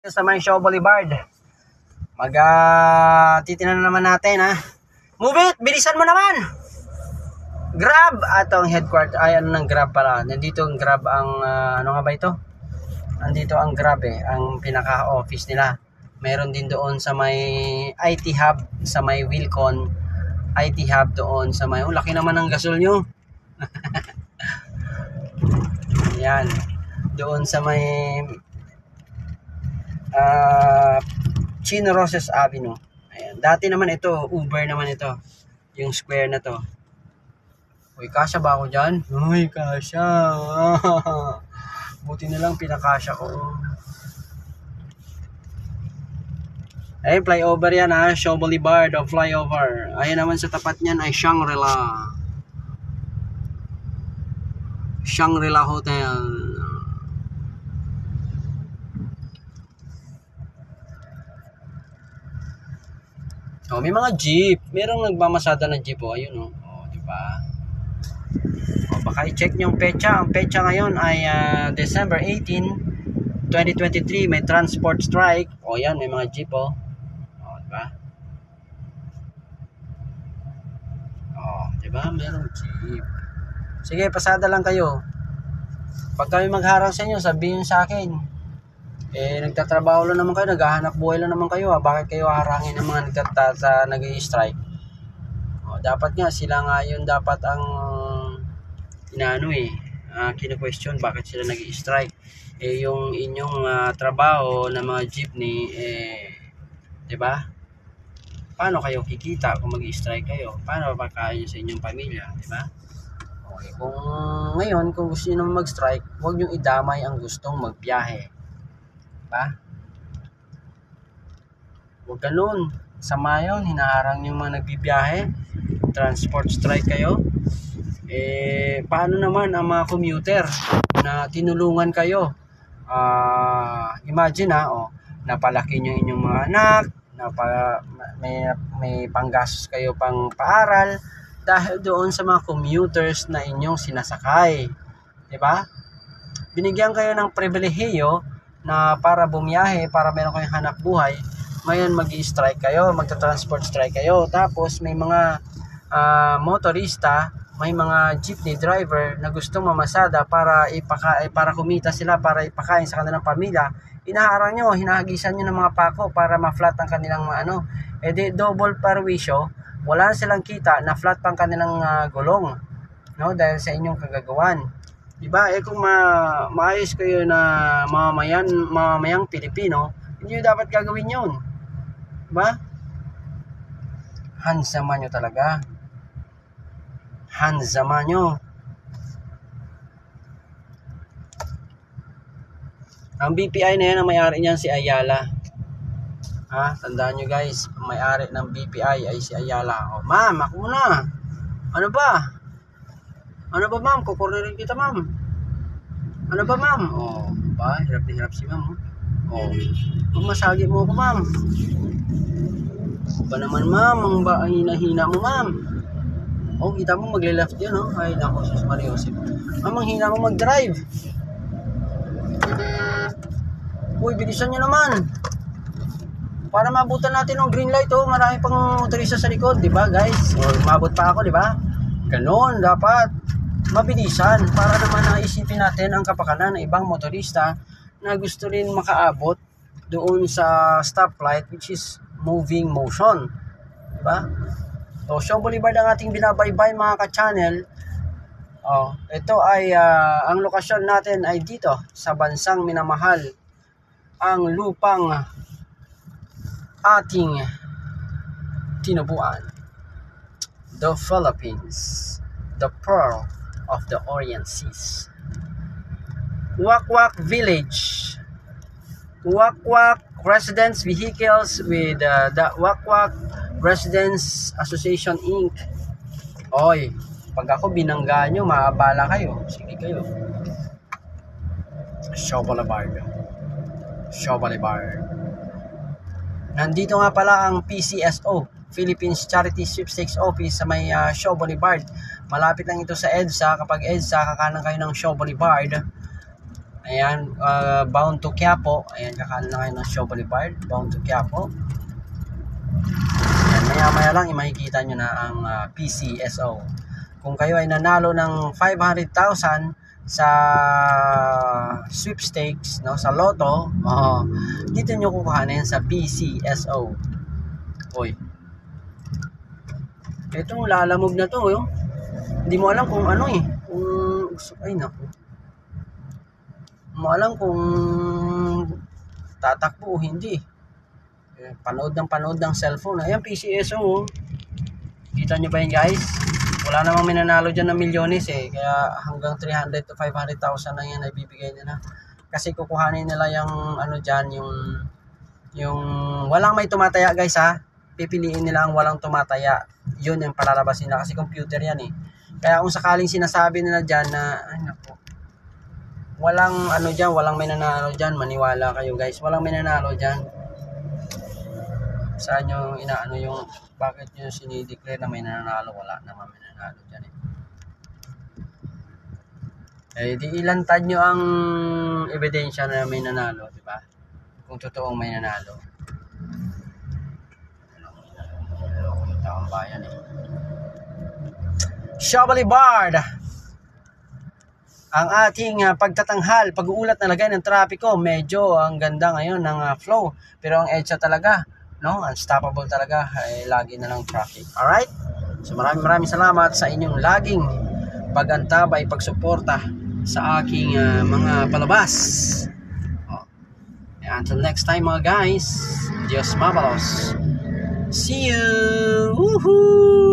Sa may Shaw Boulevard. Titinan naman natin ha. Move it! Bilisan mo naman! Grab! Atong headquarters. Ay, ano ng Grab pala. Nandito ang Grab ang, ano nga ba ito? Nandito ang Grab ang pinaka-office nila. Meron din doon sa may IT Hub, sa may Wilcon. IT Hub doon sa may, laki naman ng gasol nyo. Yan. Doon sa may Chino Roses Avenue. Ayan. Dati naman ito, Uber naman ito. Yung square na to. Uy, kasya ba ako dyan? Uy, kasya. Buti na lang pinakasya ko. Ayun, flyover yan ha. Shaw Boulevard o flyover. Ayun naman sa tapat niyan ay Shangri-La. Shangri-La Hotel. Oh, may mga jeep. Merong nagmamasada ng jeep ayun oh, di ba? Oh, baka i-check niyo ang petsa. Ang petsa ngayon ay December 18, 2023. May transport strike. Oh, yan, may mga jeep oh. Oh, di ba? Oh, di ba? Merong jeep. Sige, pasada lang kayo. Pag kami magharang sa inyo, sabihin sa akin. Nagtatrabaho lang naman kayo, naghahanap buhay lang naman kayo. Bakit kayo harangin ng mga nag-i-strike? Dapat nga, sila nga yun dapat ang kino-question bakit sila nag-i-strike. Yung inyong trabaho na mga jeepney, di ba? Paano kayo kikita kung mag-i-strike kayo? Paano pagkain sa inyong pamilya, di ba? Okay, kung ngayon, kung gusto nyo mag-strike, huwag nyo idamay ang gustong magbiyahe. Huwag ganun. Sama yun, hinaharang yung mga nagbibiyahe. Transport strike kayo. Paano naman ang mga commuter na tinulungan kayo? Imagine napalaki nyo inyong mga anak, may panggastos kayo pang paaral dahil doon sa mga commuters na inyong sinasakay. Diba? Binigyan kayo ng pribilehiyo na para bumiyahe, para meron kayong hanap buhay. Ngayon mag-i-strike kayo, magta-transport strike kayo. Tapos may mga motorista, may mga jeepney driver na gustong mamasada para kumita sila, para ipakain sa kanilang pamilya. Inaharang nyo, hinahagisan nyo ng mga pako para ma-flat ang kanilang double parwisyo. Wala silang kita, na flat pang kanilang gulong, no, dahil sa inyong kagagawan. Diba? Kung maayos kayo na mamamayang Pilipino, hindi nyo dapat gagawin yun. Diba? Hansama nyo talaga. Hansama nyo. Ang BPI na yan, ang may-ari niyan si Ayala. Tandaan nyo guys, ang may-ari ng BPI ay si Ayala. Ma'am, ako muna. Ano ba? Ano ba ma'am? Kukurnirin kita ma'am. Ano ba ma'am? Hirap na hirap si ma'am. Masagi mo ako ma'am. Ba naman ma'am, ang hina-hina mo ma'am. Kita mo magle-left yan Ay nako, sus Maria Joseph. Ma'am, ang hina mo mag-drive. Uy, bilisan nyo naman. Para mabutan natin ng green light marami pang motorista sa likod, di ba guys? Mabot pa ako, di ba? Ganon, dapat mabilisan para naman naisipin natin ang kapakanan ng ibang motorista na gusto rin makaabot doon sa stoplight, which is moving motion, diba? So Shaw Boulevard ang ating binabaybay mga ka-channel. Ito ay ang lokasyon natin ay dito sa bansang minamahal, ang lupang ating tinubuan, the Philippines, the pearl of the Orient Seas. Wakwak Village. Wakwak Residence Vehicles with the Wakwak Residence Association Inc. Pag ako binangga nyo, maabala kayo. Sige kayo. Shaw Boulevard. Shaw Boulevard. Nandito nga pala ang PCSO, Philippines Charity Sweepstakes Office sa may Shaw Boulevard. Malapit lang ito sa EDSA. Kapag EDSA, kakanan kayo ng Shaw Boulevard. Ayan, bound to Quiapo. Ayan, kakanan na kayo ng Shaw Boulevard, bound to Quiapo. Ayan, maya-maya lang, makikita nyo na ang PCSO. Kung kayo ay nanalo ng 500,000 sa sweepstakes, no, sa lotto, dito nyo kukuhanin sa PCSO. Oy. Ito, lalamog na to, yo. Hindi mo alam kung ano kung, ay naku. Hindi mo alam kung tatakbo o hindi. Panood ng cellphone. Ayan, PCSO. Kita nyo ba yun, guys? Wala namang minanalo dyan ng milyones kaya hanggang 300 to 500,000 na yan ay bibigay nila. Kasi kukuhanin nila yung ano dyan, yung walang may tumataya, guys, ha. Pipiliin nila ang walang tumataya. Yun yung palalabas nila kasi computer yan Kaya kung sakaling sinasabi nila dyan na, ay naku, walang ano dyan, walang may nanalo dyan, maniwala kayo, guys. Walang may nanalo dyan. Saan nyo inaano yung bakit nyo sinideclare na may nanalo? Wala naman may nanalo dyan di ilantad nyo ang ebidensya na may nanalo, di ba? Kung totoong may nanalo. Yung taong bayan Shaw Boulevard, ang ating pagtatanghal, pag-uulat na lagay ng trapiko, medyo ang ganda ngayon ng flow, pero ang EDSA talaga, no, unstoppable talaga, lagi na lang traffic. Alright? So maraming salamat sa inyong laging pag-antabay, pagsuporta sa aking mga palabas. Until next time, mga guys, Diyos mabalos. See you! Woohoo!